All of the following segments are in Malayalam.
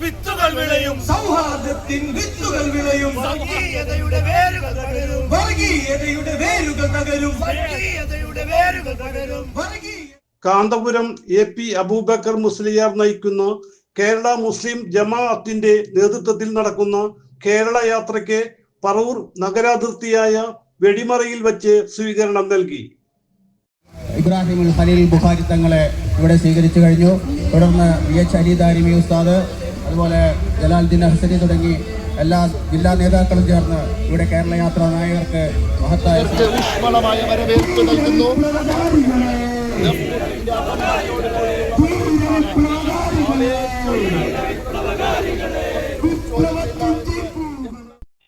വിത്തുകൾ വിളയും, സൗഹാർദ്ദത്തിൻ വിത്തുകൾ വിളയും, വർഗീയതയുടെ വേരുകൾ തകരും, വർഗീയതയുടെ വേരുകൾ തകരും, വർഗീയതയുടെ വേരുകൾ തകരും. കാന്തപുരം AP അബൂബക്കർ മുസ്ലിയാർ നയിക്കുന്ന കേരള മുസ്ലിം ജമാഅത്തിന്റെ നേതൃത്വത്തിൽ നടക്കുന്ന കേരള യാത്രയ്ക്ക് പറവൂർ നഗരാതിർത്തിയായ വെടിമറയിൽ വെച്ച് സ്വീകരണം നൽകി. ഇബ്രാഹിമുൽ ഖലീൽ ബുഖാരി തങ്ങളെ ഇവിടെ സ്വീകരിച്ചു കഴിഞ്ഞു. തുടർന്ന് VH അലി ദാരിമി ഉസ്താദ്, അതുപോലെ ജലാലുദ്ദീൻ ഹസനി തുടങ്ങി എല്ലാ ജില്ലാ നേതാക്കളും ചേർന്ന് ഇവിടെ കേരള യാത്രാ നായകർക്ക് മഹത്തായ ഊഷ്മളമായ വരവേൽപ്പ് നൽകുന്നു.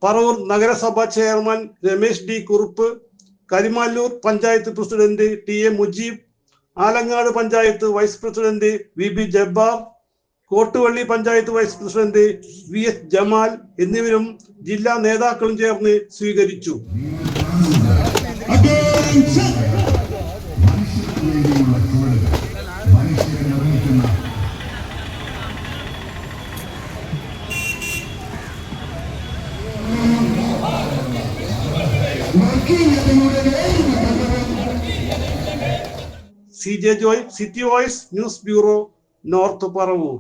പറവൂർ നഗരസഭാ chairman Ramesh D Kurup, Karimalloor panchayat president TA Mujeeb, Alangad panchayat vice president VB Jabbar, Kottuvally panchayat vice president VS Jamal എന്നിവരും ജില്ലാ നേതാക്കളും ചേർന്ന് സ്വീകരിച്ചു. CJ Joy, city voice news bureau, north Paravur.